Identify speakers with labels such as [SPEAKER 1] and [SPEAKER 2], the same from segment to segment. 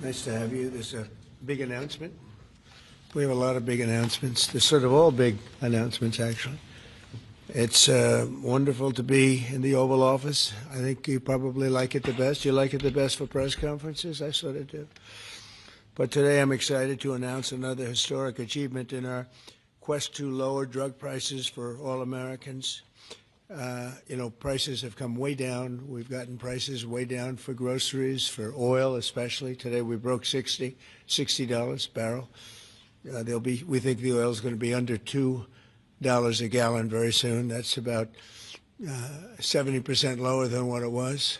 [SPEAKER 1] Nice to have you. There's a big announcement. We have a lot of big announcements. They're sort of all big announcements, actually. It's wonderful to be in the Oval Office. I think you probably like it the best. You like it the best for press conferences? I sort of do. But today I'm excited to announce another historic achievement in our quest to lower drug prices for all Americans. Prices have come way down. We've gotten prices way down for groceries, for oil especially. Today we broke $60 a barrel. We think the oil is going to be under $2 a gallon very soon. That's about 70% lower than what it was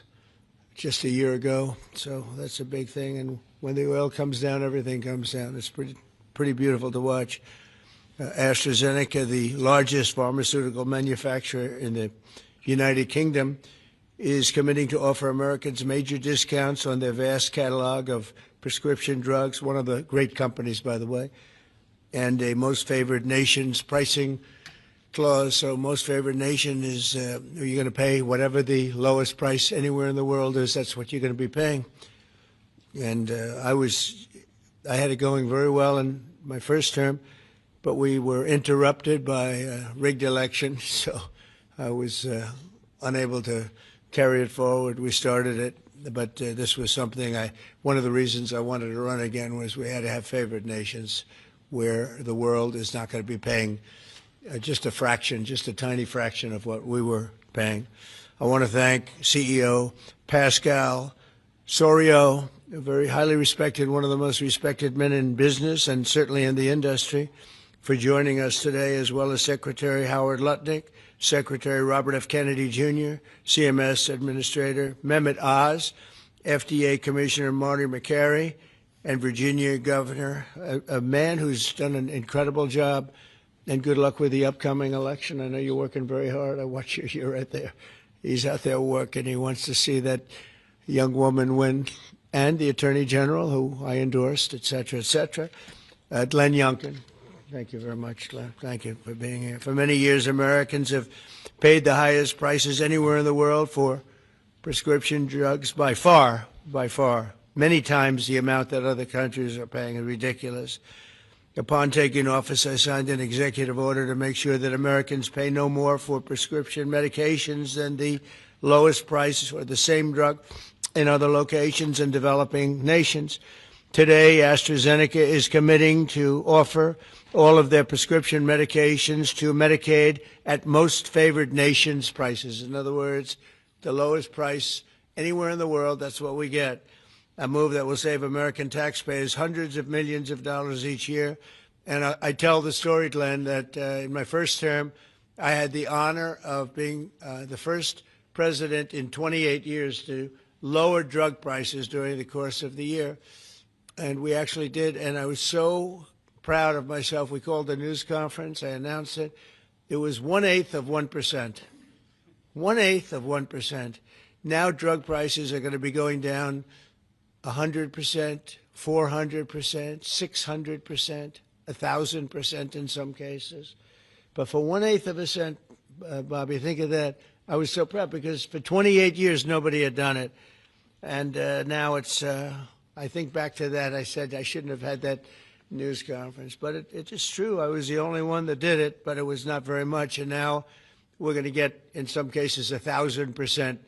[SPEAKER 1] just a year ago. So that's a big thing. And when the oil comes down, everything comes down. It's pretty beautiful to watch. AstraZeneca, the largest pharmaceutical manufacturer in the United Kingdom, is committing to offer Americans major discounts on their vast catalog of prescription drugs, one of the great companies, by the way, and a most favored nation's pricing clause. So most favored nation is you're going to pay whatever the lowest price anywhere in the world is, that's what you're going to be paying. And I had it going very well in my first term, but we were interrupted by a rigged election, so I was unable to carry it forward. We started it, but this was something one of the reasons I wanted to run again was we had to have favored nations where the world is not going to be paying just a tiny fraction of what we were paying. I want to thank CEO Pascal Soriot, a very highly respected, one of the most respected men in business and certainly in the industry, for joining us today, as well as Secretary Howard Lutnick, Secretary Robert F. Kennedy Jr., CMS Administrator Mehmet Oz, FDA Commissioner Marty McCary, and Virginia Governor, a man who's done an incredible job, and good luck with the upcoming election. I know you're working very hard. I watch you. You're right there. He's out there working. He wants to see that young woman win, and the Attorney General, who I endorsed, et cetera, et cetera. Glenn Youngkin. Thank you very much, Glenn. Thank you for being here. For many years, Americans have paid the highest prices anywhere in the world for prescription drugs by far, many times the amount that other countries are paying is ridiculous. Upon taking office, I signed an executive order to make sure that Americans pay no more for prescription medications than the lowest price or the same drug in other locations in developing nations. Today, AstraZeneca is committing to offer all of their prescription medications to Medicaid at most favored nations prices. In other words, the lowest price anywhere in the world, that's what we get. A move that will save American taxpayers hundreds of millions of dollars each year. And I tell the story, Glenn, that in my first term, I had the honor of being the first president in 28 years to lower drug prices during the course of the year. And we actually did, and I was so proud of myself. We called a news conference. I announced it. It was 1/8 of 1%. 1/8 of 1%. Now drug prices are going to be going down 100%, 400%, 600%, 1,000% in some cases. But for 1/8 of a cent, Bobby, think of that. I was so proud because for 28 years nobody had done it. And now it's, I think back to that, I said I shouldn't have had that news conference, but it is true. I was the only one that did it, but it was not very much. And now we're going to get, in some cases, 1,000%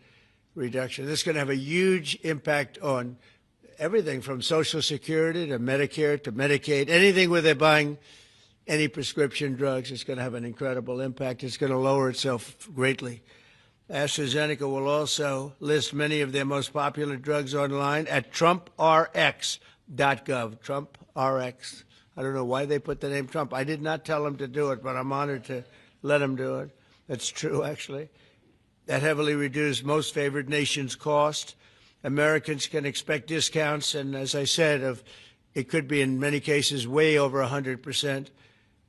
[SPEAKER 1] reduction. This is going to have a huge impact on everything from Social Security to Medicare to Medicaid, anything where they're buying any prescription drugs. It's going to have an incredible impact. It's going to lower itself greatly. AstraZeneca will also list many of their most popular drugs online at TrumpRx.gov. TrumpRx. I don't know why they put the name Trump. I did not tell them to do it, but I'm honored to let them do it. That's true, actually. That heavily reduced most favored nation's cost. Americans can expect discounts, and as I said, it could be in many cases way over 100%.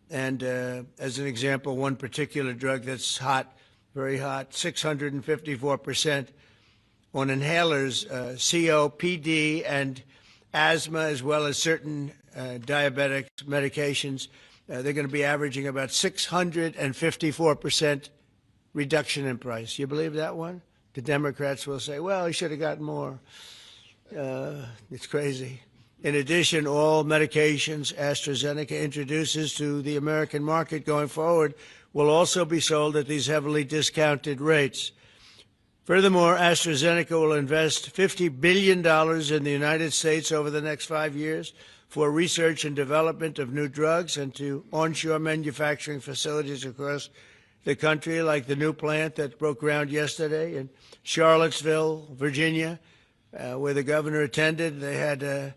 [SPEAKER 1] And as an example, one particular drug that's hot, very hot, 654% on inhalers, COPD and asthma, as well as certain diabetic medications. They're going to be averaging about 654% reduction in price. You believe that one? The Democrats will say, well, he should have gotten more. It's crazy. In addition, all medications AstraZeneca introduces to the American market going forward will also be sold at these heavily discounted rates. Furthermore, AstraZeneca will invest $50 billion in the United States over the next 5 years for research and development of new drugs and to onshore manufacturing facilities across the country, like the new plant that broke ground yesterday in Charlottesville, Virginia, where the governor attended. They had a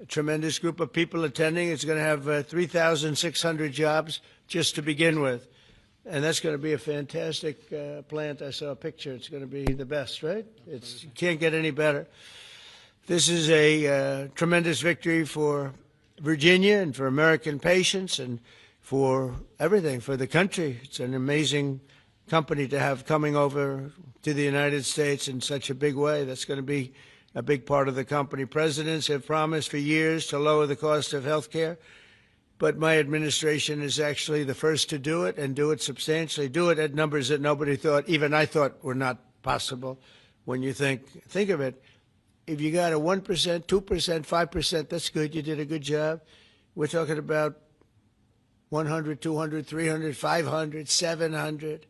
[SPEAKER 1] tremendous group of people attending. It's going to have 3,600 jobs just to begin with. And that's going to be a fantastic plant. I saw a picture. It's going to be the best, right? You can't get any better. This is a tremendous victory for Virginia and for American patients and for everything, for the country. It's an amazing company to have coming over to the United States in such a big way. That's going to be a big part of the company. Presidents have promised for years to lower the cost of health care. But my administration is actually the first to do it and do it substantially, do it at numbers that nobody thought, even I thought, were not possible. When you think of it, if you got a 1%, 2%, 5%, that's good. You did a good job. We're talking about 100, 200, 300, 500, 700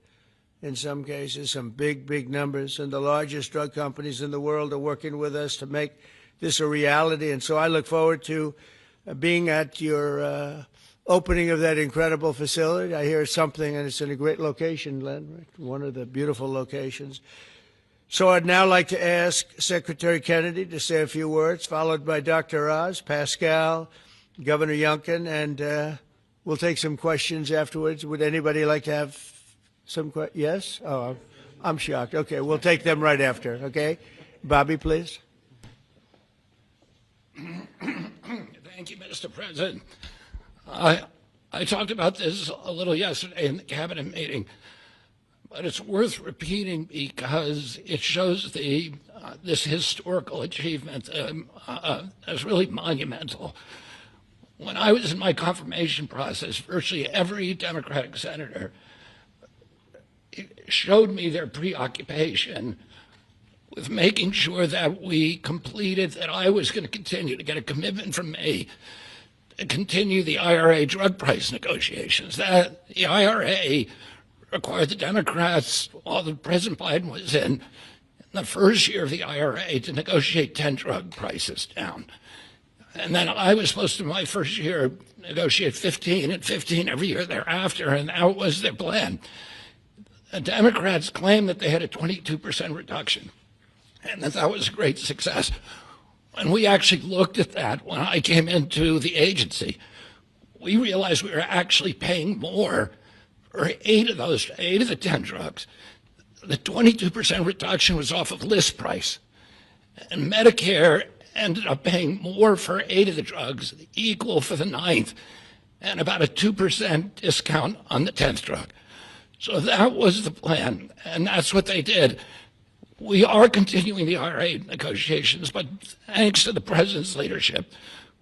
[SPEAKER 1] in some cases, some big, big numbers. And the largest drug companies in the world are working with us to make this a reality. And so I look forward to being at your opening of that incredible facility. I hear something, and it's in a great location, Len, right? One of the beautiful locations. So I'd now like to ask Secretary Kennedy to say a few words, followed by Dr. Oz, Pascal, Governor Youngkin, and we'll take some questions afterwards. Would anybody like to have some questions? Yes? Oh, I'm shocked. Okay, we'll take them right after, okay? Bobby, please.
[SPEAKER 2] Thank you, Mr. President. I talked about this a little yesterday in the cabinet meeting, but it's worth repeating because it shows this historical achievement as really monumental. When I was in my confirmation process, virtually every Democratic senator showed me their preoccupation with making sure that we completed, that I was going to continue to get a commitment from me to continue the IRA drug price negotiations. That the IRA required the Democrats, while President Biden was in the first year of the IRA, to negotiate 10 drug prices down. And then I was supposed to, my first year, negotiate 15 and 15 every year thereafter, and that was their plan. The Democrats claimed that they had a 22% reduction, and that was a great success. When we actually looked at that, when I came into the agency, we realized we were actually paying more for 8 of the 10 drugs. The 22% reduction was off of list price, and Medicare ended up paying more for 8 of the drugs, equal for the 9th, and about a 2% discount on the 10th drug. So that was the plan, and that's what they did. We are continuing the IRA negotiations, but thanks to the president's leadership,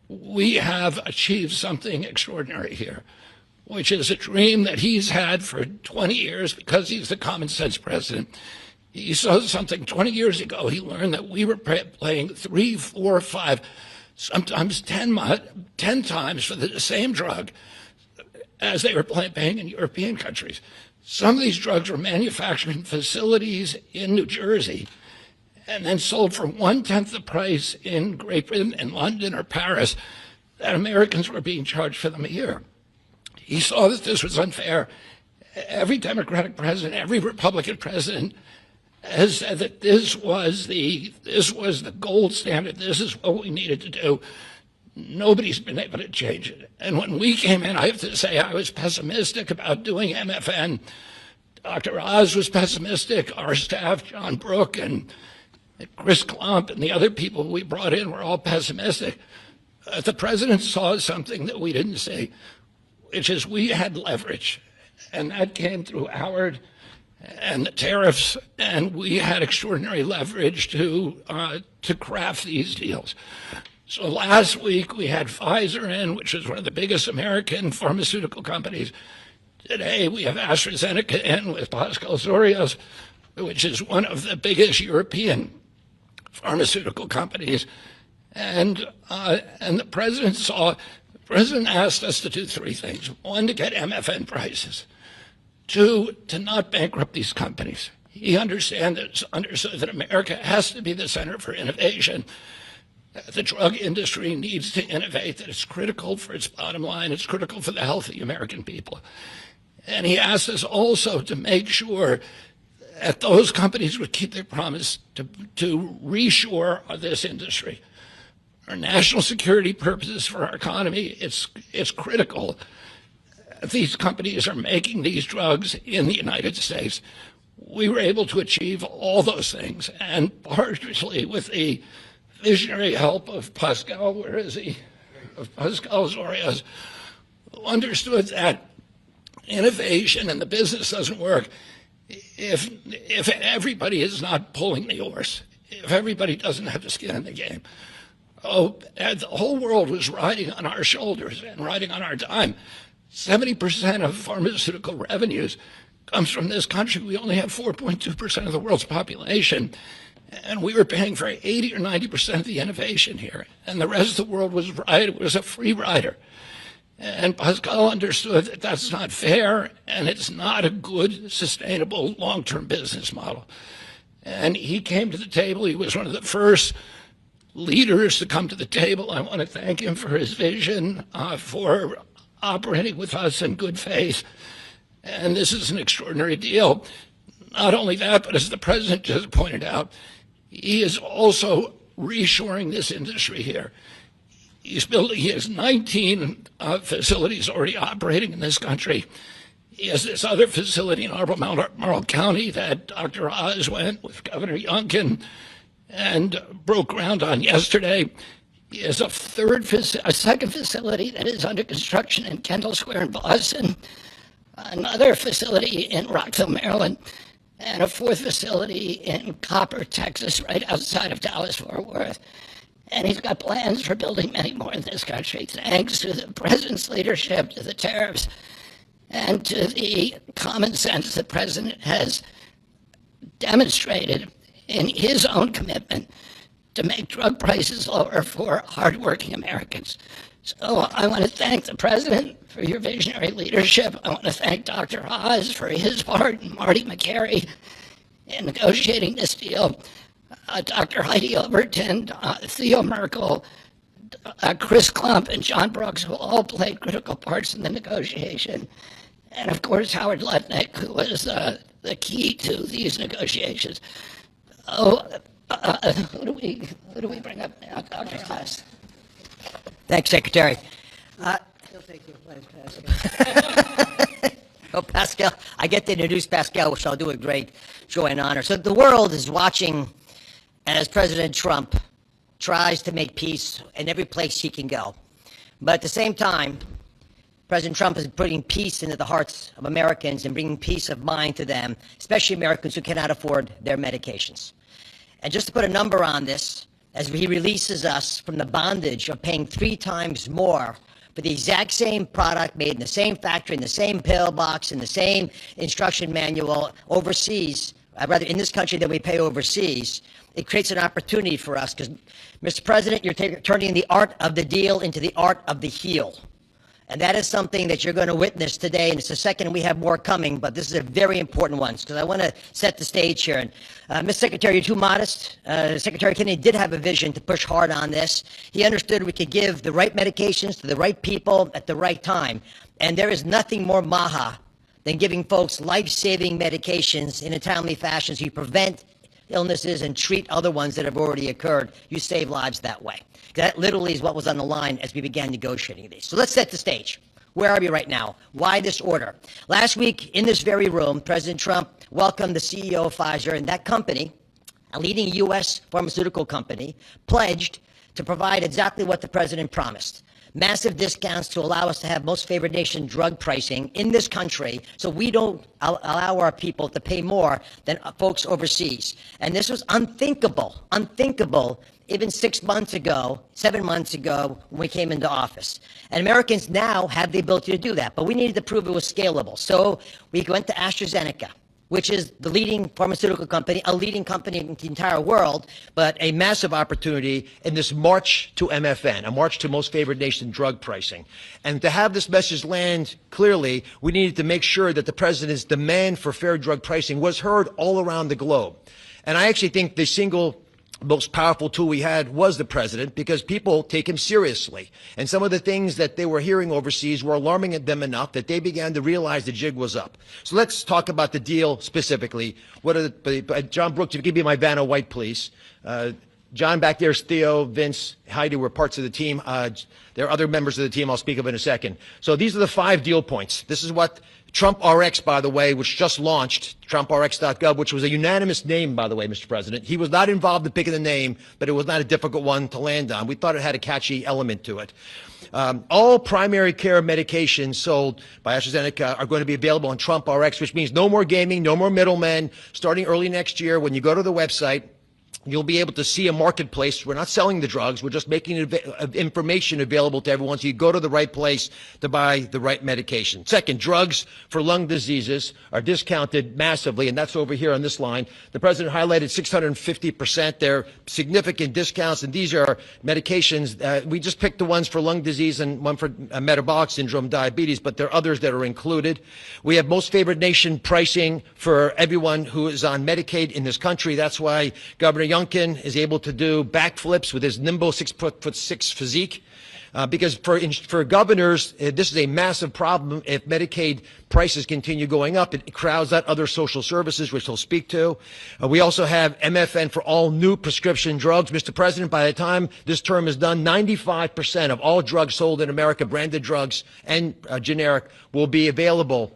[SPEAKER 2] we have achieved something extraordinary here, which is a dream that he's had for 20 years because he's the common sense president. He saw something 20 years ago. He learned that we were paying 3, 4, 5, sometimes 10 times for the same drug as they were paying in European countries. Some of these drugs were manufactured in facilities in New Jersey and then sold for 1/10 the price in Great Britain, in London or Paris, that Americans were being charged for them a year. He saw that this was unfair. Every Democratic president, every Republican president has said that this was the gold standard. This is what we needed to do. Nobody's been able to change it. And when we came in, I have to say I was pessimistic about doing MFN. Dr. Oz was pessimistic. Our staff, John Brook and Chris Klump and the other people we brought in were all pessimistic. The president saw something that we didn't see, which is we had leverage. And that came through Howard and the tariffs, and we had extraordinary leverage to craft these deals. So last week we had Pfizer in, which is one of the biggest American pharmaceutical companies. Today we have AstraZeneca in with Pascal Sorios, which is one of the biggest European pharmaceutical companies. And the president asked us to do three things. One, to get MFN prices. Two, to not bankrupt these companies. He understood that America has to be the center for innovation. The drug industry needs to innovate, that it's critical for its bottom line, it's critical for the health of the American people. And he asked us also to make sure that those companies would keep their promise to reshore this industry. For national security purposes, for our economy, it's critical. These companies are making these drugs in the United States. We were able to achieve all those things, and partially with the visionary help of Pascal, where is he? Of Pascal Zorias, who understood that innovation and the business doesn't work if everybody is not pulling the oars, if everybody doesn't have the skin in the game. And the whole world was riding on our shoulders and riding on our dime. 70% of pharmaceutical revenues comes from this country. We only have 4.2% of the world's population, and we were paying for 80 or 90% of the innovation here. And the rest of the world was a free rider. And Pascal understood that that's not fair, and it's not a good, sustainable, long-term business model. And he came to the table. He was one of the first leaders to come to the table. I want to thank him for his vision, for operating with us in good faith. And this is an extraordinary deal. Not only that, but as the president just pointed out, he is also reshoring this industry here. He has 19 facilities already operating in this country. He has this other facility in Albemarle County that Dr. Oz went with Governor Youngkin and broke ground on yesterday. He has a second facility that is under construction in Kendall Square in Boston, another facility in Rockville, Maryland, and a fourth facility in Copper, Texas, right outside of Dallas-Fort Worth. And he's got plans for building many more in this country, thanks to the president's leadership, to the tariffs, and to the common sense the president has demonstrated in his own commitment to make drug prices lower for hardworking Americans. So I want to thank the president for your visionary leadership. I want to thank Dr. Oz for his part, and Marty McCary in negotiating this deal. Dr. Heidi Overton, Theo Merkel, Chris Klump, and John Brooks, who all played critical parts in the negotiation. And of course, Howard Lutnick, who was the key to these negotiations. Who do we bring up now? Dr. Oz.
[SPEAKER 3] Thanks, Secretary.
[SPEAKER 1] He'll take your place, Pascal.
[SPEAKER 3] Oh, Pascal, I get to introduce Pascal, which I'll do with great joy and honor. So the world is watching as President Trump tries to make peace in every place he can go. But at the same time, President Trump is putting peace into the hearts of Americans and bringing peace of mind to them, especially Americans who cannot afford their medications. And just to put a number on this, as he releases us from the bondage of paying 3 times more for the exact same product made in the same factory, in the same pill box, in the same instruction manual overseas, rather in this country than we pay overseas, it creates an opportunity for us because, Mr. President, you're turning the art of the deal into the art of the heel. And that is something that you're going to witness today, and it's the second, and we have more coming, but this is a very important one, because I want to set the stage here. And Ms. Secretary, you're too modest. Secretary Kennedy did have a vision to push hard on this. He understood we could give the right medications to the right people at the right time. And there is nothing more maha than giving folks life-saving medications in a timely fashion so you prevent illnesses and treat other ones that have already occurred. You save lives that way. That literally is what was on the line as we began negotiating these. So let's set the stage. Where are we right now? Why this order? Last week, in this very room, President Trump welcomed the CEO of Pfizer, and that company, a leading U.S. pharmaceutical company, pledged to provide exactly what the president promised. Massive discounts to allow us to have most favored nation drug pricing in this country so we don't allow our people to pay more than folks overseas. And this was unthinkable even 6 months ago, 7 months ago when we came into office. And Americans now have the ability to do that, but we needed to prove it was scalable. So we went to AstraZeneca. which is the leading pharmaceutical company, a leading company in the entire world, but
[SPEAKER 4] A massive opportunity in this march to MFN, a march to most favored nation drug pricing. And to have this message land clearly, we needed to make sure that the president's demand for fair drug pricing was heard all around the globe. And I actually think the single most powerful tool we had was the president, because people take him seriously. And some of the things that they were hearing overseas were alarming them enough that they began to realize the jig was up. So let's talk about the deal specifically. What are John Brooks, if you give me my Vanna White, please. John back there is Theo, Vince, Heidi were parts of the team. There are other members of the team I'll speak of in a second. So these are the 5 deal points. This is what Trump RX, by the way, which just launched, TrumpRx.gov, which was a unanimous name, by the way, Mr. President. He was not involved in picking the name, but it was not a difficult one to land on. We thought it had a catchy element to it. All primary care medications sold by AstraZeneca are going to be available on Trump RX, which means no more gaming, no more middlemen. Starting early next year, when you go to the website, you'll be able to see a marketplace. We're not selling the drugs. We're just making information available to everyone so you go to the right place to buy the right medication. Second, drugs for lung diseases are discounted massively, and that's over here on this line. The president highlighted 650%. They're significant discounts, and these are medications. We just picked the ones for lung disease and one for metabolic syndrome, diabetes, but there are others that are included. We have most favored nation pricing for everyone who is on Medicaid in this country. That's why Governor Youngkin is able to do backflips with his nimble 6'6" physique, because for governors, this is a massive problem. If Medicaid prices continue going up, it crowds out other social services, which he'll speak to. We also have MFN for all new prescription drugs. Mr. President, by the time this term is done, 95% of all drugs sold in America, branded drugs and generic, will be available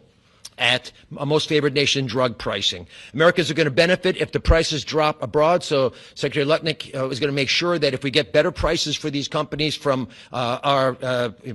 [SPEAKER 4] at most favored nation drug pricing. Americans are going to benefit if the prices drop abroad. So Secretary Lutnick is going to make sure that if we get better prices for these companies from our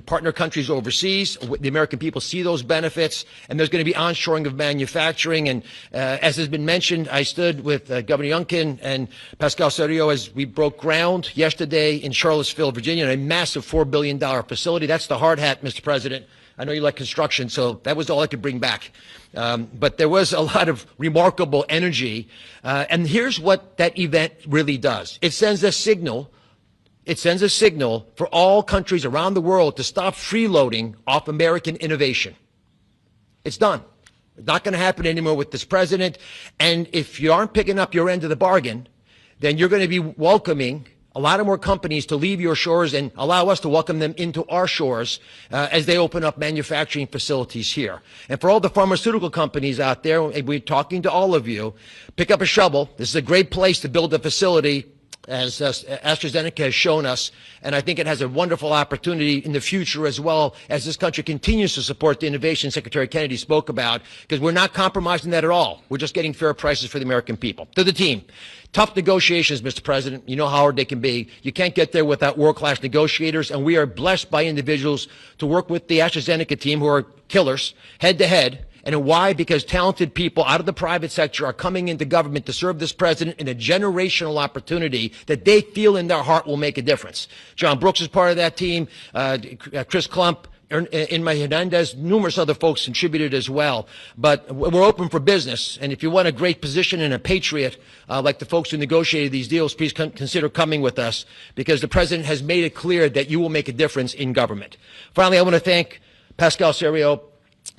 [SPEAKER 4] partner countries overseas, the American people see those benefits, and there's going to be onshoring of manufacturing. And as has been mentioned, I stood with Governor Youngkin and Pascal Soriot as we broke ground yesterday in Charlottesville, Virginia, a massive $4 billion facility. That's the hard hat, Mr. President. I know you like construction, so that was all I could bring back. But there was a lot of remarkable energy. And here's what that event really does. It sends a signal. It sends a signal for all countries around the world to stop freeloading off American innovation. It's done. It's not going to happen anymore with this president. And if you aren't picking up your end of the bargain, then you're going to be welcoming a lot of more companies to leave your shores and allow us to welcome them into our shores as they open up manufacturing facilities here. And for all the pharmaceutical companies out there, we're talking to all of you, pick up a shovel. This is a great place to build a facility, as AstraZeneca has shown us, and I think it has a wonderful opportunity in the future as well as this country continues to support the innovation Secretary Kennedy spoke about, because we're not compromising that at all. We're just getting fair prices for the American people. To the team. Tough negotiations, Mr. President. You know how hard they can be. You can't get there without world-class negotiators, and we are blessed by individuals to work with the AstraZeneca team who are killers, head-to-head. And why? Because talented people out of the private sector are coming into government to serve this president in a generational opportunity that they feel in their heart will make a difference. John Brooks is part of that team. Chris Klump, Inma Hernandez, numerous other folks contributed as well. But we're open for business. And if you want a great position and a patriot, like the folks who negotiated these deals, please consider coming with us, because the president has made it clear that you will make a difference in government. Finally, I want to thank Pascal Soriot.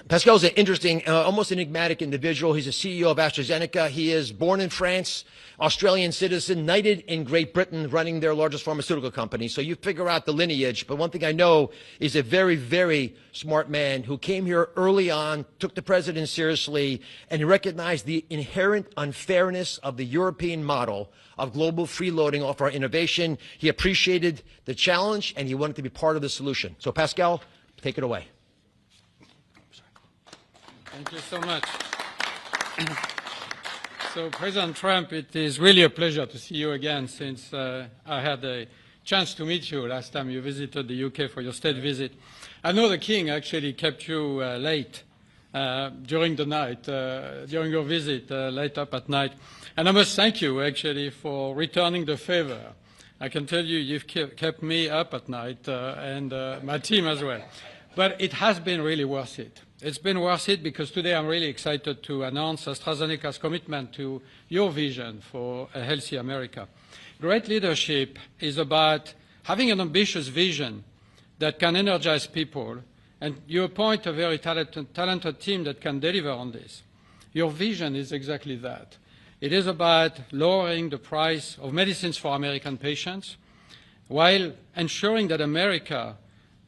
[SPEAKER 4] Pascal's an interesting, almost enigmatic individual. He's a CEO of AstraZeneca. He is born in France, Australian citizen, knighted in Great Britain, running their largest pharmaceutical company. So you figure out the lineage. But one thing I know is a very, very smart man who came here early on, took the president seriously, and he recognized the inherent unfairness of the European model of global freeloading off our innovation. He appreciated the challenge, and he wanted to be part of the solution. So Pascal, take it away.
[SPEAKER 5] Thank you so much. So, President Trump, it is really a pleasure to see you again, since I had a chance to meet you last time you visited the UK for your state visit. I know the King actually kept you late during the night, during your visit, late up at night. And I must thank you, actually, for returning the favor. I can tell you, you've kept me up at night and my team as well. But it has been really worth it. It's been worth it because today I'm really excited to announce AstraZeneca's commitment to your vision for a healthy America. Great leadership is about having an ambitious vision that can energize people, and you appoint a very talented team that can deliver on this. Your vision is exactly that. It is about lowering the price of medicines for American patients while ensuring that America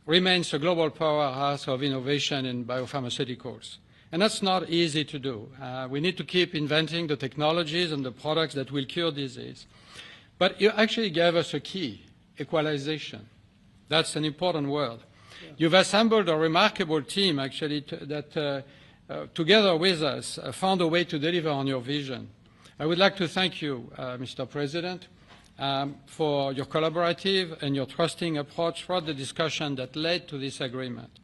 [SPEAKER 5] remains a global powerhouse of innovation in biopharmaceuticals. And that's not easy to do. We need to keep inventing the technologies and the products that will cure disease. But you actually gave us a key, equalization. That's an important word. Yeah. You've assembled a remarkable team, actually, that together with us found a way to deliver on your vision. I would like to thank you, Mr. President, for your collaborative and your trusting approach throughout the discussion that led to this agreement.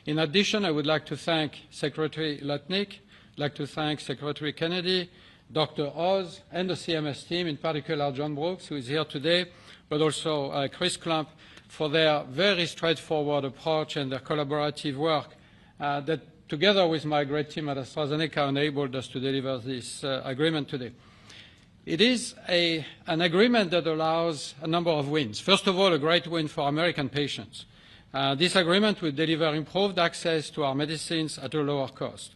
[SPEAKER 5] In addition, I would like to thank Secretary Lutnick, I'd like to thank Secretary Kennedy, Dr. Oz, and the CMS team, in particular John Brooks, who is here today, but also Chris Klump, for their very straightforward approach and their collaborative work that, together with my great team at AstraZeneca, enabled us to deliver this agreement today. It is an agreement that allows a number of wins. First of all, a great win for American patients. This agreement will deliver improved access to our medicines at a lower cost.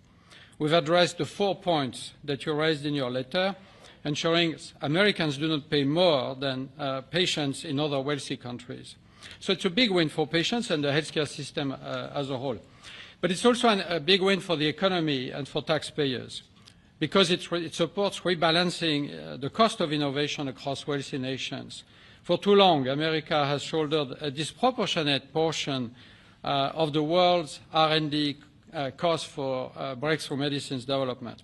[SPEAKER 5] We've addressed the 4 points that you raised in your letter, ensuring Americans do not pay more than patients in other wealthy countries. So it's a big win for patients and the healthcare system as a whole. But it's also a big win for the economy and for taxpayers, because it supports rebalancing the cost of innovation across wealthy nations. For too long, America has shouldered a disproportionate portion of the world's R&D cost for breakthrough medicines development.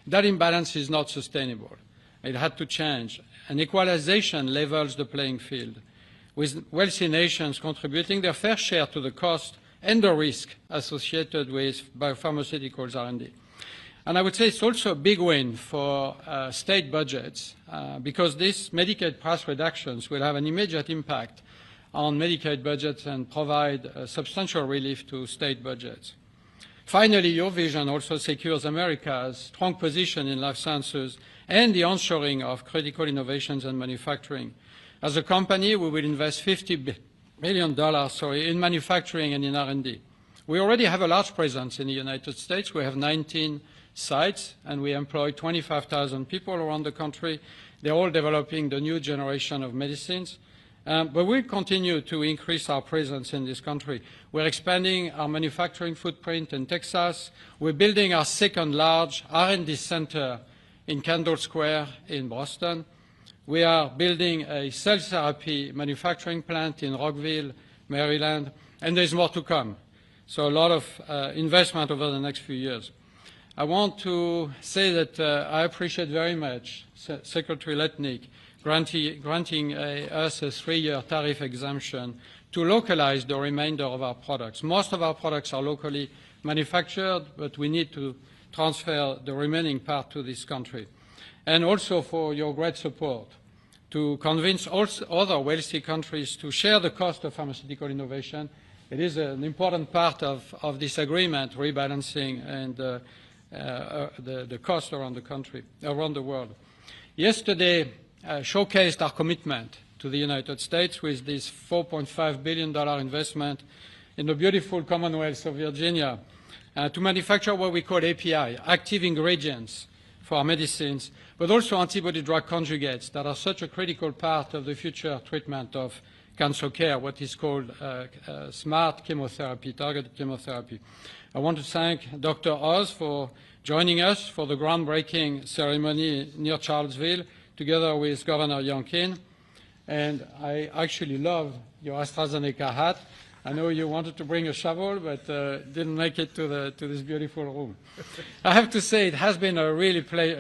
[SPEAKER 5] That imbalance is not sustainable. It had to change. And equalization levels the playing field, with wealthy nations contributing their fair share to the cost and the risk associated with biopharmaceuticals R&D. And I would say it's also a big win for state budgets because these Medicaid price reductions will have an immediate impact on Medicaid budgets and provide substantial relief to state budgets. Finally, your vision also secures America's strong position in life sciences and the onshoring of critical innovations and manufacturing. As a company, we will invest $50 billion in manufacturing and in R&D. We already have a large presence in the United States. We have 19 sites, and we employ 25,000 people around the country. They're all developing the new generation of medicines. But we'll continue to increase our presence in this country. We're expanding our manufacturing footprint in Texas. We're building our second large R&D center in Kendall Square in Boston. We are building a cell therapy manufacturing plant in Rockville, Maryland, and there's more to come. So a lot of investment over the next few years. I want to say that I appreciate very much Secretary Lutnick granting us a 3-year tariff exemption to localize the remainder of our products. Most of our products are locally manufactured, but we need to transfer the remaining part to this country. And also for your great support to convince also other wealthy countries to share the cost of pharmaceutical innovation. It is an important part of this agreement, rebalancing and the cost around the country, around the world. Yesterday showcased our commitment to the United States with this $4.5 billion investment in the beautiful Commonwealth of Virginia to manufacture what we call API, active ingredients for our medicines, but also antibody-drug conjugates that are such a critical part of the future treatment of cancer care, what is called smart chemotherapy, targeted chemotherapy. I want to thank Dr. Oz for joining us for the groundbreaking ceremony near Charlottesville, together with Governor Youngkin. And I actually love your AstraZeneca hat. I know you wanted to bring a shovel, but didn't make it to this beautiful room. I have to say it has been a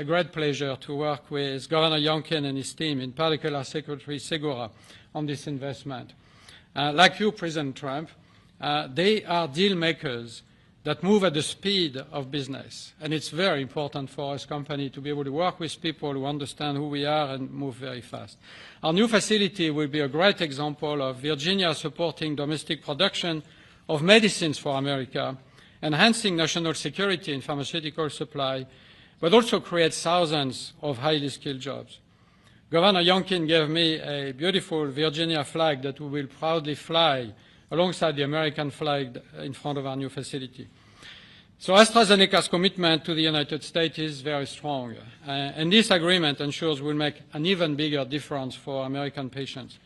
[SPEAKER 5] great pleasure to work with Governor Youngkin and his team, in particular Secretary Segura, on this investment. Like you, President Trump, they are deal makers that move at the speed of business. And it's very important for us company to be able to work with people who understand who we are and move very fast. Our new facility will be a great example of Virginia supporting domestic production of medicines for America enhancing national security in pharmaceutical supply, but also create thousands of highly skilled jobs. Governor Youngkin gave me a beautiful Virginia flag that we will proudly fly alongside the American flag in front of our new facility. So AstraZeneca's commitment to the United States is very strong, and this agreement ensures we'll make an even bigger difference for American patients.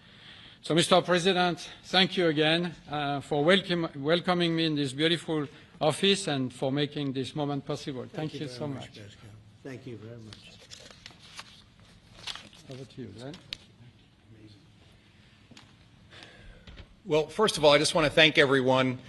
[SPEAKER 5] So, Mr. President, thank you again for welcoming me in this beautiful office and for making this moment possible. Thank you so much.
[SPEAKER 1] Pascal. Thank you very much.
[SPEAKER 5] Over to you, Glenn.
[SPEAKER 6] Well, first of all, I just want to thank everyone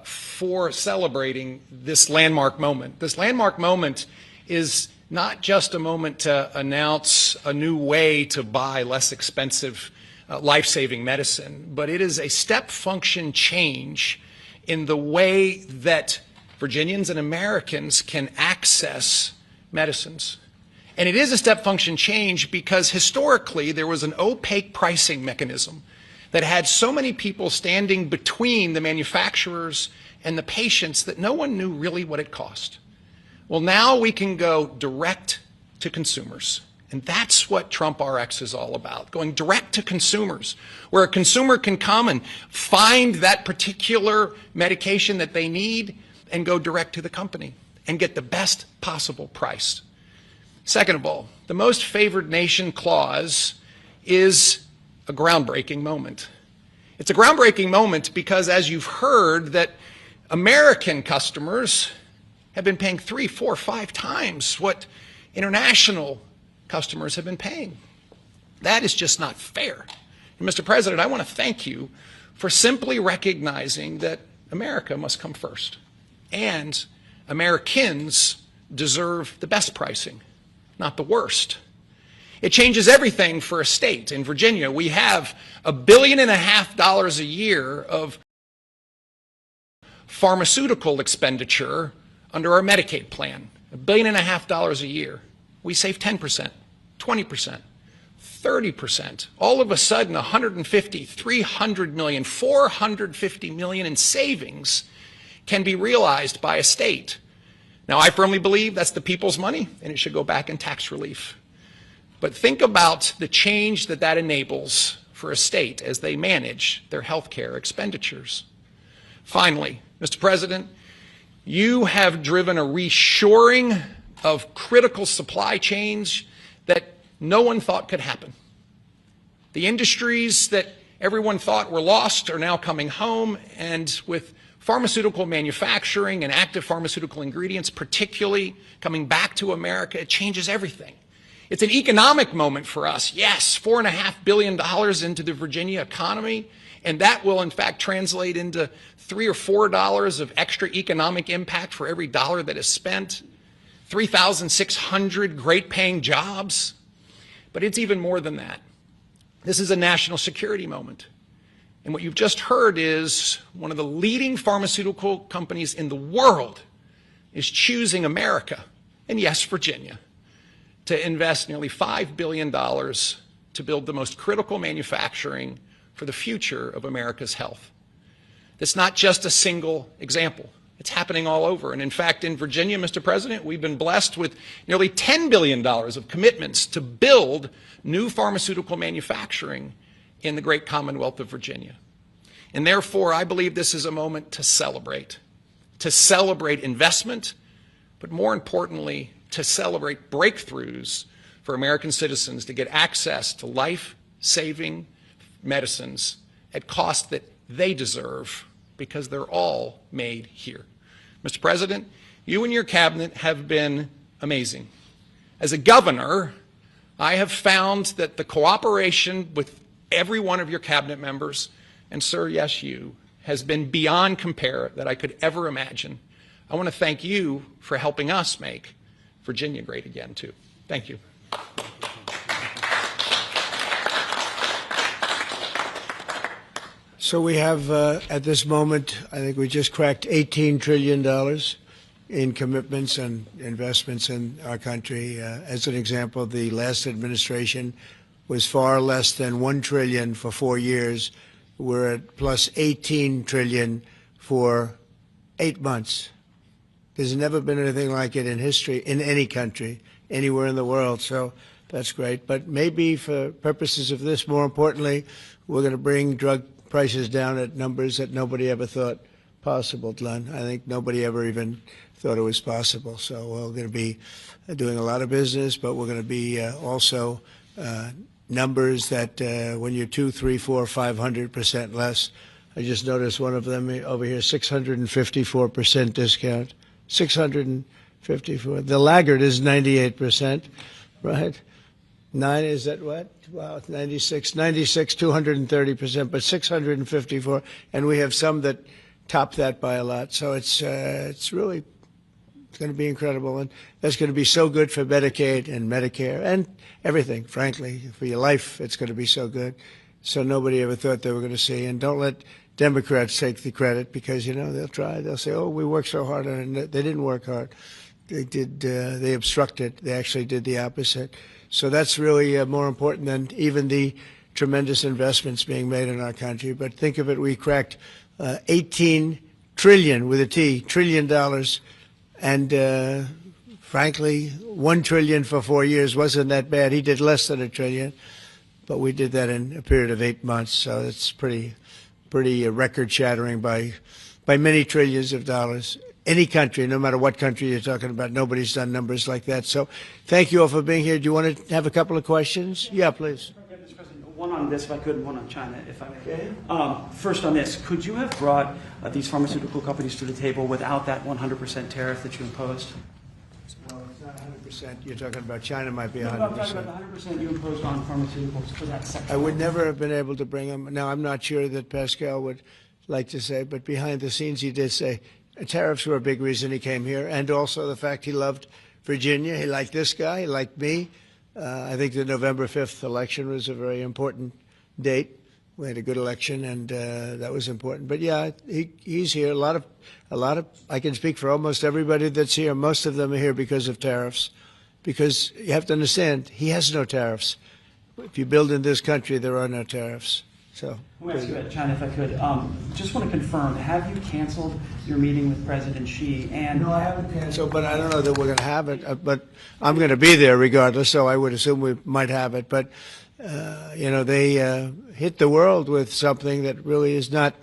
[SPEAKER 6] for celebrating this landmark moment. This landmark moment is not just a moment to announce a new way to buy less expensive life-saving medicine, but it is a step function change in the way that Virginians and Americans can access medicines. And it is a step function change because historically there was an opaque pricing mechanism that had so many people standing between the manufacturers and the patients that no one knew really what it cost. Well, now we can go direct to consumers. And that's what Trump RX is all about, going direct to consumers, where a consumer can come and find that particular medication that they need and go direct to the company and get the best possible price. Second of all, the most favored nation clause is a groundbreaking moment. It's a groundbreaking moment because, as you've heard, that American customers have been paying 3, 4, 5 times what international customers have been paying. That is just not fair. And Mr. President, I want to thank you for simply recognizing that America must come first. And Americans deserve the best pricing, not the worst. It changes everything for a state. In Virginia, we have $1.5 billion a year of pharmaceutical expenditure under our Medicaid plan. $1.5 billion a year. We save 10%, 20%, 30%. All of a sudden, 150, 300 million, 450 million in savings can be realized by a state. Now, I firmly believe that's the people's money, and it should go back in tax relief. But think about the change that that enables for a state as they manage their health care expenditures. Finally, Mr. President, you have driven a reshoring of critical supply chains that no one thought could happen. The industries that everyone thought were lost are now coming home, and with pharmaceutical manufacturing and active pharmaceutical ingredients particularly coming back to America, it changes everything. It's an economic moment for us. Yes, $4.5 billion into the Virginia economy, and that will in fact translate into $3 or $4 of extra economic impact for every dollar that is spent. 3,600 great paying jobs. But it's even more than that. This is a national security moment. And what you've just heard is one of the leading pharmaceutical companies in the world is choosing America, and yes, Virginia, to invest nearly $5 billion to build the most critical manufacturing for the future of America's health. That's not just a single example. It's happening all over. And in fact, in Virginia, Mr. President, we've been blessed with nearly $10 billion of commitments to build new pharmaceutical manufacturing in the great Commonwealth of Virginia. And therefore, I believe this is a moment to celebrate investment, but more importantly, to celebrate breakthroughs for American citizens to get access to life-saving medicines at cost that they deserve because they're all made here. Mr. President, you and your cabinet have been amazing. As a governor, I have found that the cooperation with every one of your cabinet members, and sir, yes, you, has been beyond compare that I could ever imagine. I want to thank you for helping us make Virginia great again, too. Thank you.
[SPEAKER 1] So we have, at this moment, I think we just cracked $18 trillion in commitments and investments in our country. As an example, the last administration was far less than $1 trillion for 4 years. We're at plus $18 trillion for 8 months. There's never been anything like it in history, in any country, anywhere in the world. So that's great. But maybe for purposes of this, more importantly, we're going to bring drug prices down at numbers that nobody ever thought possible, Glenn. I think nobody ever even thought it was possible. So we're going to be doing a lot of business, but we're going to be also numbers that when you're 2, 3, 4, 500% less. I just noticed one of them over here, 654% discount. 654. The laggard is 98%, right? 9, is that what? Wow, it's 96, 230%, but 654, and we have some that top that by a lot. So it's really going to be incredible, and that's going to be so good for Medicaid and Medicare and everything. Frankly, for your life, it's going to be so good. So nobody ever thought they were going to see. And don't let Democrats take the credit, because they'll try. They'll say, "Oh, we worked so hard on it." They didn't work hard. They did. They obstructed. They actually did the opposite. So that's really more important than even the tremendous investments being made in our country. But think of it, we cracked 18 trillion with a T, $trillion, and frankly, 1 trillion for 4 years wasn't that bad. He did less than $1 trillion, but we did that in a period of 8 months. So it's pretty record-shattering by many trillions of dollars. Any country, no matter what country you're talking about, nobody's done numbers like that. So thank you all for being here. Do you want to have a couple of questions? Yeah, please.
[SPEAKER 7] Mr. President, one on this, if I could, and one on China, if I may. Okay. First on this, could you have brought these pharmaceutical companies to the table without that 100% tariff that you imposed?
[SPEAKER 1] No, it's not 100%. You're talking about China might be 100%.
[SPEAKER 7] No, I'm talking about the 100% you imposed on pharmaceuticals for that sector.
[SPEAKER 1] I would never have been able to bring them. Now, I'm not sure that Pascal would like to say, but behind the scenes he did say tariffs were a big reason he came here, and also the fact he loved Virginia. He liked this guy. He liked me. I think the November 5th election was a very important date. We had a good election, and that was important. But yeah, he's here. A lot of. I can speak for almost everybody that's here. Most of them are here because of tariffs, because you have to understand he has no tariffs. If you build in this country, there are no tariffs. So.
[SPEAKER 7] I want to ask you about China, if I could. Just want to confirm: have you canceled your meeting with President Xi? And
[SPEAKER 1] no, I haven't canceled, but I don't know that we're going to have it. But I'm going to be there regardless, so I would assume we might have it. But they hit the world with something that really is not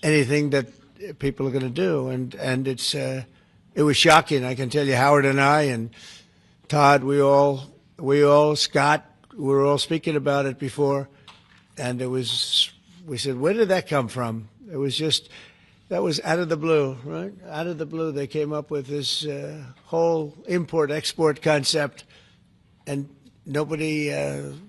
[SPEAKER 1] anything that people are going to do, and it was shocking. I can tell you, Howard and I and Todd, we all Scott, we were all speaking about it before, and we said, where did that come from? It was just, that was out of the blue, right? Out of the blue, they came up with this whole import-export concept, and nobody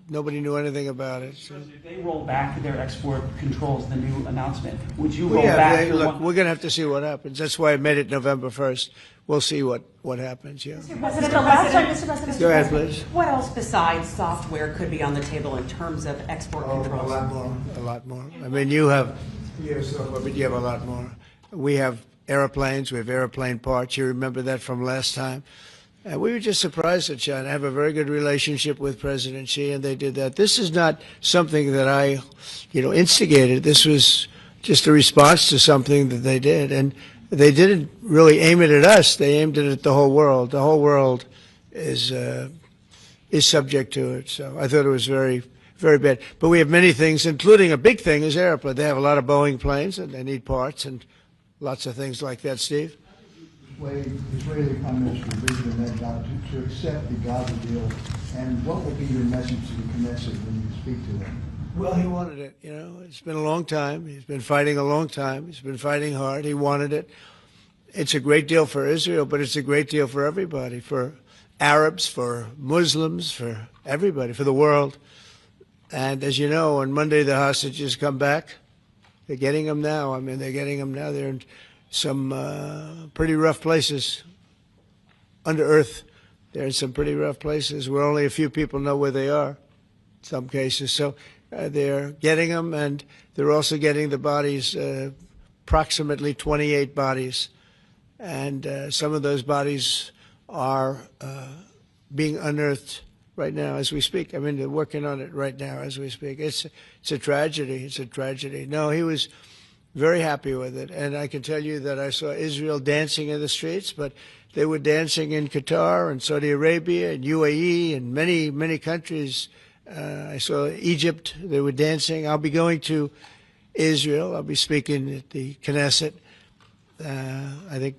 [SPEAKER 1] knew anything about it. So.
[SPEAKER 7] If they roll back their export controls, the new announcement, would you roll back?
[SPEAKER 1] Look, we're going to have to see what happens. That's why I made it November 1st. We'll see what happens, yeah.
[SPEAKER 8] Mr. President,
[SPEAKER 1] Go ahead, please.
[SPEAKER 8] What else besides software could be on the table in terms of export controls?
[SPEAKER 1] A lot more. I mean, you have software, but you have a lot more. We have airplanes. We have airplane parts. You remember that from last time. And we were just surprised at China. I have a very good relationship with President Xi, and they did that. This is not something that I, instigated. This was just a response to something that they did. And they didn't really aim it at us. They aimed it at the whole world. The whole world is subject to it. So I thought it was very, very bad. But we have many things, including a big thing is airplane. They have a lot of Boeing planes, and they need parts and lots of things like that. Steve?
[SPEAKER 9] Israeli Prime Minister Benjamin Netanyahu to accept the Gaza deal, and what will be your message to the Knesset when you speak to them?
[SPEAKER 1] Well, he wanted it. It's been a long time. He's been fighting a long time. He's been fighting hard. He wanted it. It's a great deal for Israel, but it's a great deal for everybody, for Arabs, for Muslims, for everybody, for the world. And as you know, on Monday the hostages come back. They're getting them now. I mean, they're getting them now. They're in some pretty rough places under earth. They're in some pretty rough places where only a few people know where they are, in some cases. So they're getting them, and they're also getting the bodies, approximately 28 bodies. And some of those bodies are being unearthed right now as we speak. I mean, they're working on it right now as we speak. It's a tragedy. It's a tragedy. No, he was very happy with it. And I can tell you that I saw Israel dancing in the streets, but they were dancing in Qatar and Saudi Arabia and UAE and many, many countries. I saw Egypt, they were dancing. I'll be going to Israel. I'll be speaking at the Knesset, I think,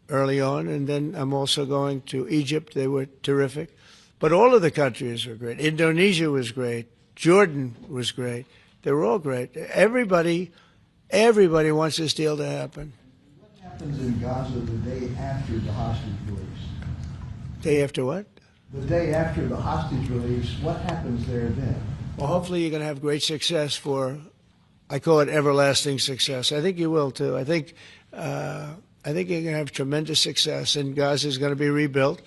[SPEAKER 1] early on. And then I'm also going to Egypt. They were terrific. But all of the countries were great. Indonesia was great. Jordan was great. They were all great. Everybody wants this deal to happen.
[SPEAKER 9] What happens in Gaza the day after the hostage release?
[SPEAKER 1] Day after what?
[SPEAKER 9] The day after the hostage release, what happens there then?
[SPEAKER 1] Well, hopefully you're going to have great success I call it everlasting success. I think you will too. I think you're going to have tremendous success, and Gaza is going to be rebuilt.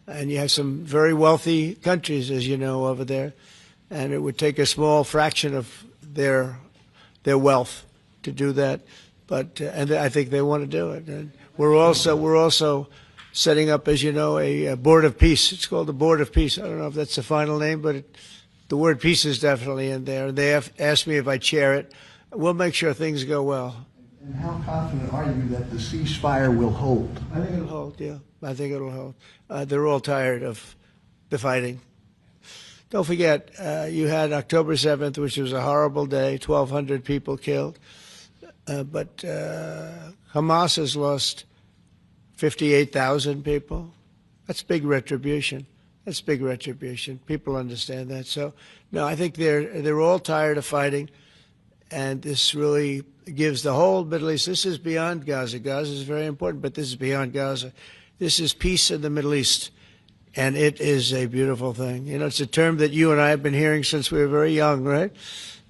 [SPEAKER 1] And you have some very wealthy countries, as you know, over there, and it would take a small fraction of their wealth to do that. But and I think they want to do it. And we're also setting up, as you know, a board of peace. It's called the Board of Peace. I don't know if that's the final name, but the word peace is definitely in there. They have asked me if I chair it. We'll make sure things go well.
[SPEAKER 9] And how confident are you that the ceasefire will hold?
[SPEAKER 1] I think it'll hold, yeah. I think it'll hold. They're all tired of the fighting. Don't forget, you had October 7th, which was a horrible day, 1,200 people killed. But Hamas has lost 58,000 people. That's big retribution. That's big retribution. People understand that. So, no, I think they're all tired of fighting. And this really gives the whole Middle East, this is beyond Gaza. Gaza is very important, but this is beyond Gaza. This is peace in the Middle East, and it is a beautiful thing. You know, it's a term that you and I have been hearing since we were very young, right?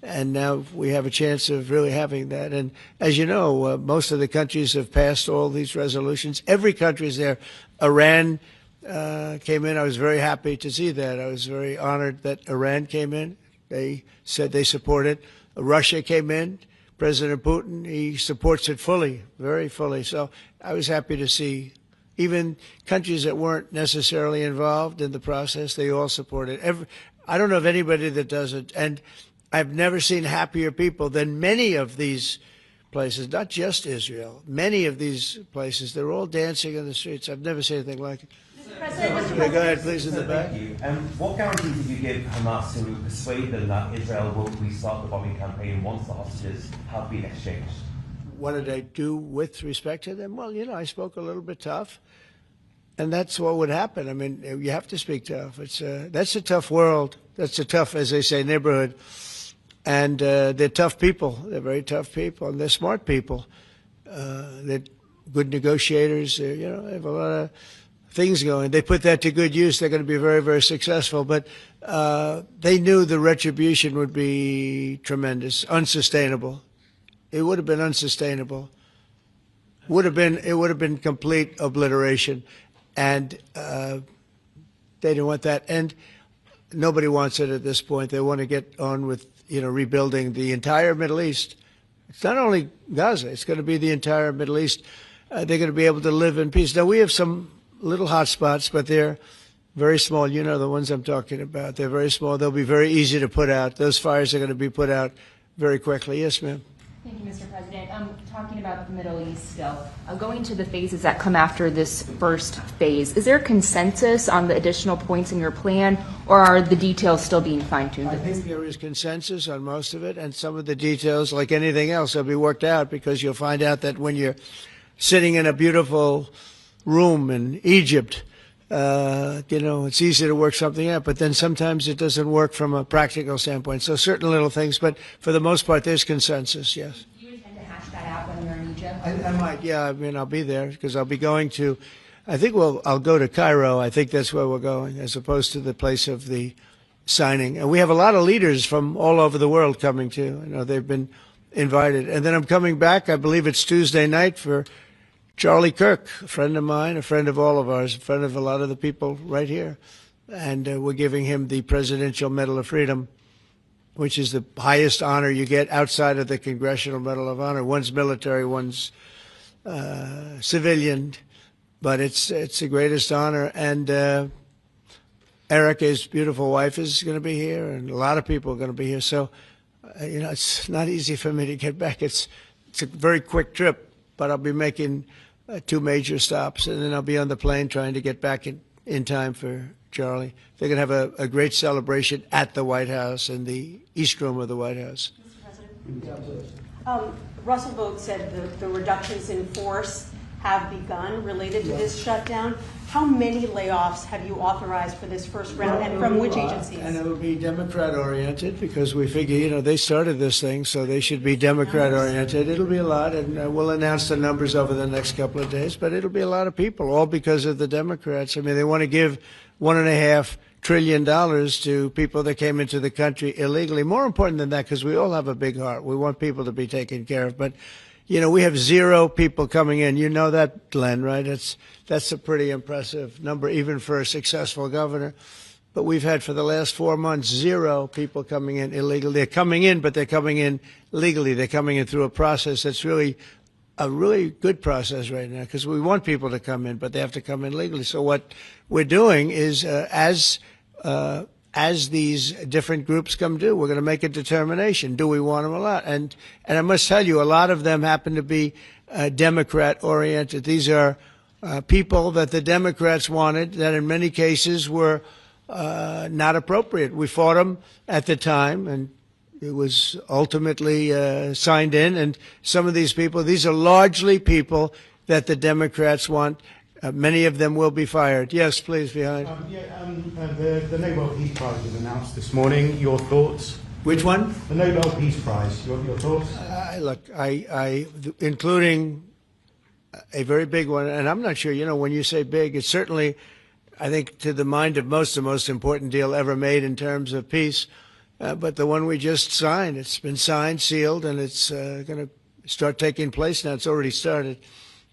[SPEAKER 1] And now we have a chance of really having that. And as you know, most of the countries have passed all these resolutions. Every country is there. Iran came in. I was very happy to see that. I was very honored that Iran came in. They said they support it. Russia came in. President Putin, he supports it fully, very fully. So I was happy to see even countries that weren't necessarily involved in the process, they all support it. I don't know of anybody that doesn't. And I've never seen happier people than many of these places, not just Israel. Many of these places, they're all dancing in the streets. I've never seen anything like it. Yeah, go ahead, please, in the back.
[SPEAKER 10] Thank you. What guarantee did you give Hamas to persuade them that Israel will restart the bombing campaign once the hostages have been exchanged?
[SPEAKER 1] What did I do with respect to them? Well, you know, I spoke a little bit tough, and that's what would happen. I mean, you have to speak tough. That's a tough world. That's a tough, as they say, neighborhood. And they're tough people. They're very tough people, and they're smart people. They're good negotiators. They have a lot of things going. They put that to good use. They're going to be very, very successful. But they knew the retribution would be tremendous, unsustainable. It would have been unsustainable. It would have been complete obliteration, and they didn't want that. And nobody wants it at this point. They want to get on with rebuilding the entire Middle East. It's not only Gaza. It's going to be the entire Middle East. They're going to be able to live in peace. Now we have some little hot spots, but they're very small. You know the ones I'm talking about. They're very small. They'll be very easy to put out. Those fires are going to be put out very quickly. Yes, ma'am.
[SPEAKER 11] Thank you, Mr. President. Talking about the Middle East still, going to the phases that come after this first phase, is there consensus on the additional points in your plan, or are the details still being fine-tuned?
[SPEAKER 1] I think there is consensus on most of it, and some of the details, like anything else, will be worked out, because you'll find out that when you're sitting in a beautiful room in Egypt, it's easy to work something out, but then sometimes it doesn't work from a practical standpoint. So certain little things, but for the most part, there's consensus, yes.
[SPEAKER 11] Do you intend to hash that out when you're in Egypt?
[SPEAKER 1] I might, yeah. I mean, I'll be there because I'll be going to, I'll go to Cairo. I think that's where we're going, as opposed to the place of the signing. And we have a lot of leaders from all over the world coming too. I know they've been invited. And then I'm coming back, I believe it's Tuesday night, for Charlie Kirk, a friend of mine, a friend of all of ours, a friend of a lot of the people right here. And we're giving him the Presidential Medal of Freedom, which is the highest honor you get outside of the Congressional Medal of Honor. One's military, one's civilian, but it's the greatest honor. And Erica's beautiful wife is going to be here, and a lot of people are going to be here. So, it's not easy for me to get back. it's a very quick trip, but I'll be making 2 major stops, and then I'll be on the plane trying to get back in time for Charlie. They're going to have a great celebration at the White House in the East Room of the White House.
[SPEAKER 8] Mr. President? Russell Vogt said the reductions in force have begun related to this shutdown. How many layoffs have you authorized for this first round, and from which agencies?
[SPEAKER 1] And it'll be Democrat-oriented because we figure, they started this thing, so they should be Democrat-oriented. It'll be a lot, and we'll announce the numbers over the next couple of days, but it'll be a lot of people, all because of the Democrats. I mean, they want to give $1.5 trillion to people that came into the country illegally. More important than that, because we all have a big heart. We want people to be taken care of, but we have 0 people coming in. You know that, Glenn, right? That's a pretty impressive number, even for a successful governor. But we've had for the last 4 months 0 people coming in illegally. They're coming in, but they're coming in legally. They're coming in through a process that's really a really good process right now, because we want people to come in, but they have to come in legally. So what we're doing is, as these different groups come due, we're going to make a determination. Do we want them or not? And I must tell you, a lot of them happen to be Democrat-oriented. These are people that the Democrats wanted that in many cases were not appropriate. We fought them at the time, and it was ultimately signed in. And some of these people, these are largely people that the Democrats want. Many of them will be fired. Yes, please, behind.
[SPEAKER 12] The Nobel Peace Prize was announced this morning. Your thoughts?
[SPEAKER 1] Which one?
[SPEAKER 12] The Nobel Peace Prize. Your thoughts?
[SPEAKER 1] Look, including a very big one, and I'm not sure, when you say big, it's certainly, I think, to the mind of most, the most important deal ever made in terms of peace. But the one we just signed, it's been signed, sealed, and it's going to start taking place now. It's already started.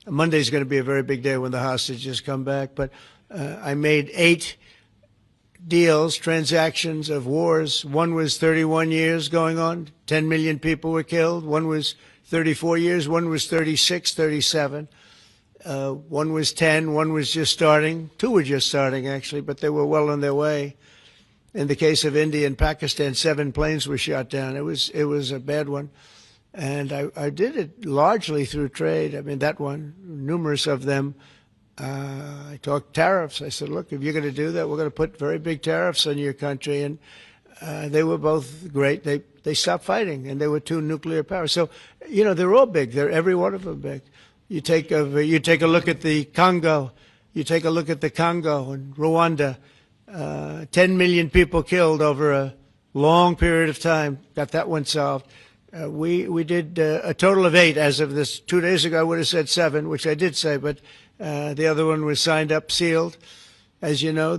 [SPEAKER 1] Monday's going to be a very big day when the hostages come back. But I made 8 deals, transactions of wars. One was 31 years going on. 10 million people were killed. One was 34 years. One was 36, 37. One was 10. One was just starting. 2 were just starting, actually, but they were well on their way. In the case of India and Pakistan, 7 planes were shot down. It was a bad one. And I did it largely through trade. I mean, that one, numerous of them. I talked tariffs. I said, look, if you're going to do that, we're going to put very big tariffs on your country. And they were both great. They stopped fighting, and they were 2 nuclear powers. So, they're all big. They're every one of them big. You take a look at the Congo. You take a look at the Congo and Rwanda. 10 million people killed over a long period of time. Got that one solved. We did a total of 8 as of this. 2 days ago, I would have said 7, which I did say, but the other one was signed up, sealed. As you know,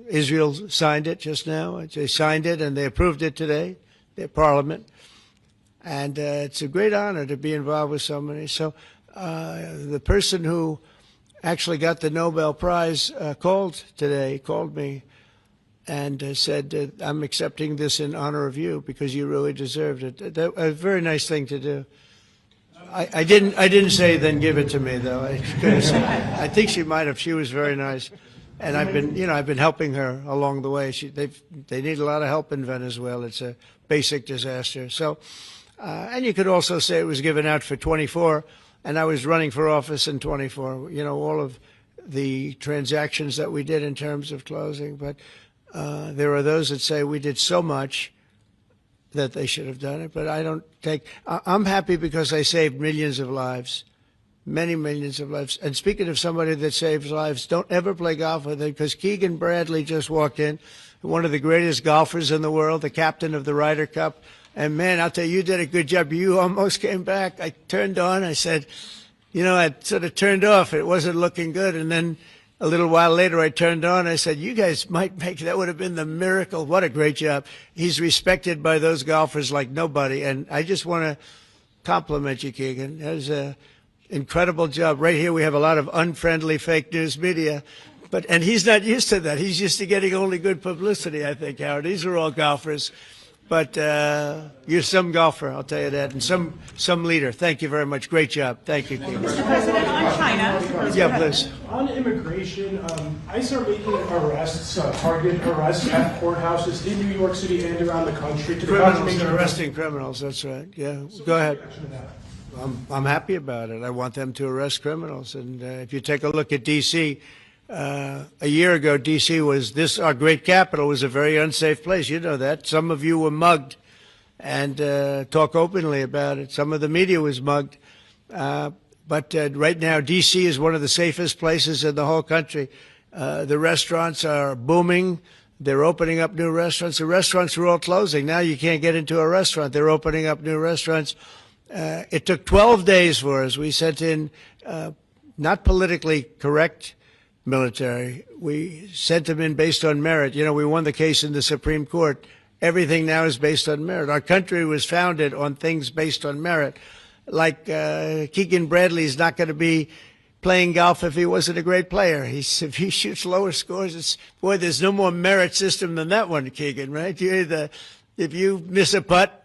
[SPEAKER 1] Israel signed it just now. They signed it and they approved it today, their parliament. And it's a great honor to be involved with so many. So the person who actually got the Nobel Prize called me and said, I'm accepting this in honor of you because you really deserved it. That a very nice thing to do. I didn't say then give it to me, though. I think she might have. She was very nice. And I've been helping her along the way. They need a lot of help in Venezuela. It's a basic disaster. So, and you could also say it was given out for 24, and I was running for office in 24. All of the transactions that we did in terms of closing, but there are those that say we did so much that they should have done it, but I'm happy because I saved millions of lives, many millions of lives. And speaking of somebody that saves lives, don't ever play golf with him, because Keegan Bradley just walked in, one of the greatest golfers in the world, the captain of the Ryder Cup. And man, I'll tell you, you did a good job. You almost came back. I turned on, I said, I sort of turned off. It wasn't looking good. And then a little while later, I turned on. I said, you guys might make, that would have been the miracle. What a great job. He's respected by those golfers like nobody. And I just want to compliment you, Keegan. That was an incredible job. Right here, we have a lot of unfriendly fake news media. And he's not used to that. He's used to getting only good publicity, I think, Howard. These are all golfers. But you're some golfer, I'll tell you that, and some leader. Thank you very much. Great job. Thank you, Keegan.
[SPEAKER 8] Mr. President, on China.
[SPEAKER 1] Yeah, please.
[SPEAKER 13] On immigration, ICE are making arrests, target arrests at courthouses in New York City and around the country.
[SPEAKER 1] Criminals, they're arresting criminals, that's right. Yeah, go ahead. I'm happy about it. I want them to arrest criminals. And if you take a look at D.C., a year ago, D.C. was our great capital was a very unsafe place. You know that. Some of you were mugged, and talk openly about it. Some of the media was mugged. But right now, D.C. is one of the safest places in the whole country. The restaurants are booming. They're opening up new restaurants. The restaurants were all closing. Now you can't get into a restaurant. They're opening up new restaurants. It took 12 days for us. We sent in not politically correct military. We sent them in based on merit. You know, we won the case in the Supreme Court. Everything now is based on merit. Our country was founded on things based on merit. Like Keegan Bradley's not going to be playing golf if he wasn't a great player. If he shoots lower scores, there's no more merit system than that one, Keegan, right? If you miss a putt,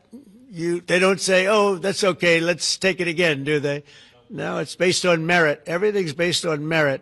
[SPEAKER 1] they don't say, oh, that's okay, let's take it again, do they? No, it's based on merit. Everything's based on merit.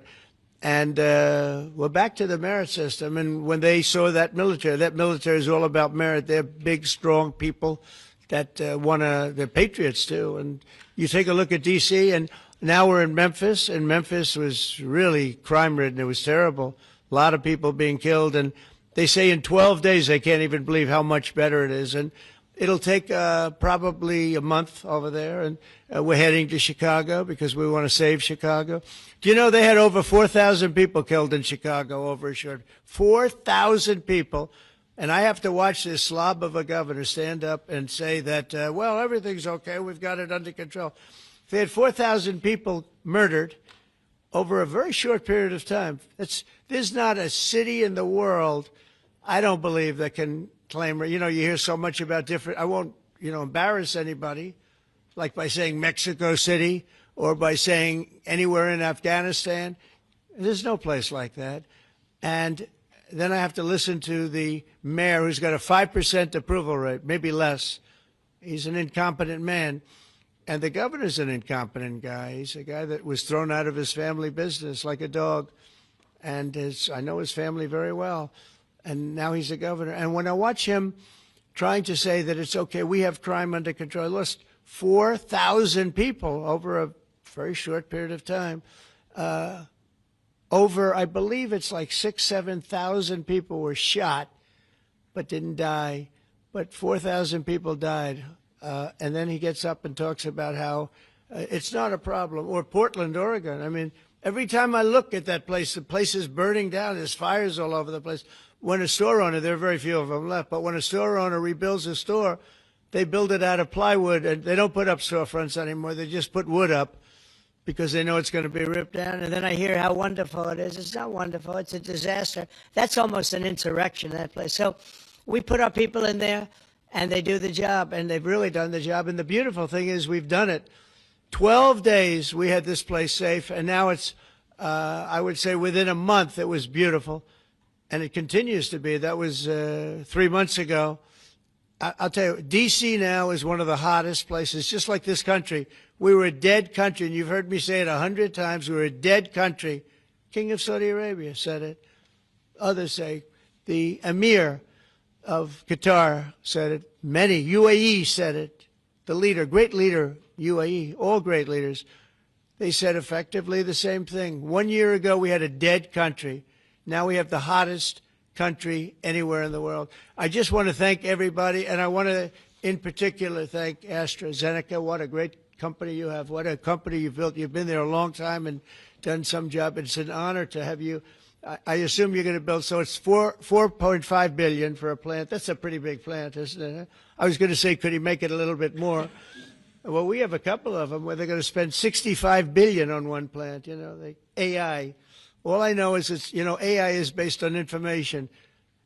[SPEAKER 1] And we're back to the merit system. And when they saw that military is all about merit. They're big, strong people that they're patriots too. And you take a look at D.C., and now we're in Memphis, and Memphis was really crime-ridden. It was terrible. A lot of people being killed. And they say in 12 days they can't even believe how much better it is. And it'll take probably a month over there, and we're heading to Chicago because we want to save Chicago. Do you know they had over 4,000 people killed in Chicago over a short 4,000 people, and I have to watch this slob of a governor stand up and say that, well, everything's okay, we've got it under control. They had 4,000 people murdered over a very short period of time. There's not a city in the world, I don't believe, that can claim, you hear so much about different, I won't, embarrass anybody, like by saying Mexico City or by saying anywhere in Afghanistan. There's no place like that. And then I have to listen to the mayor who's got a 5% approval rate, maybe less. He's an incompetent man. And the governor's an incompetent guy. He's a guy that was thrown out of his family business like a dog. And I know his family very well. And now he's a governor. And when I watch him trying to say that it's okay, we have crime under control, I lost 4,000 people over a very short period of time. I believe it's like 6,000, 7,000 people were shot but didn't die. But 4,000 people died. And then he gets up and talks about how it's not a problem. Or Portland, Oregon. I mean, every time I look at that place, the place is burning down. There's fires all over the place. When a store owner, there are very few of them left, but when a store owner rebuilds a store, they build it out of plywood, and they don't put up storefronts anymore. They just put wood up because they know it's going to be ripped down. And then I hear how wonderful it is. It's not wonderful. It's a disaster. That's almost an insurrection, that place. So we put our people in there, and they do the job, and they've really done the job. And the beautiful thing is we've done it. 12 days we had this place safe, and now it's, I would say within a month, it was beautiful. And it continues to be. That was 3 months ago. I'll tell you, D.C. now is one of the hottest places, just like this country. We were a dead country, and you've heard me say it 100 times. We were a dead country. King of Saudi Arabia said it. Others say. The Emir of Qatar said it. Many. UAE said it. The leader, great leader, UAE, all great leaders. They said effectively the same thing. 1 year ago, we had a dead country. Now we have the hottest country anywhere in the world. I just want to thank everybody, and I want to, in particular, thank AstraZeneca. What a great company you have. What a company you've built. You've been there a long time and done some job. It's an honor to have you. I assume you're going to build, so it's $4.5 billion for a plant. That's a pretty big plant, isn't it? I was going to say, could he make it a little bit more? Well, we have a couple of them where they're going to spend $65 billion on one plant, AI. All I know is it's, AI is based on information.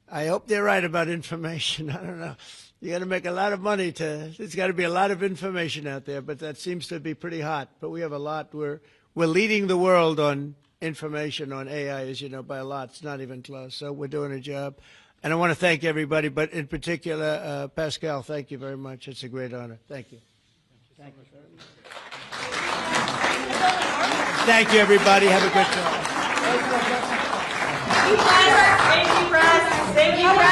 [SPEAKER 1] I hope they're right about information. I don't know. You got to make a lot of money there's got to be a lot of information out there, but that seems to be pretty hot. But we have a lot. We're leading the world on information on AI, as you know, by a lot. It's not even close. So we're doing a job. And I want to thank everybody, but in particular, Pascal, thank you very much. It's a great honor. Thank you. Thank you very much. Thank you, everybody. Have a good time.
[SPEAKER 14] Thank you, Press. Thank you, Press. Thank you, Press.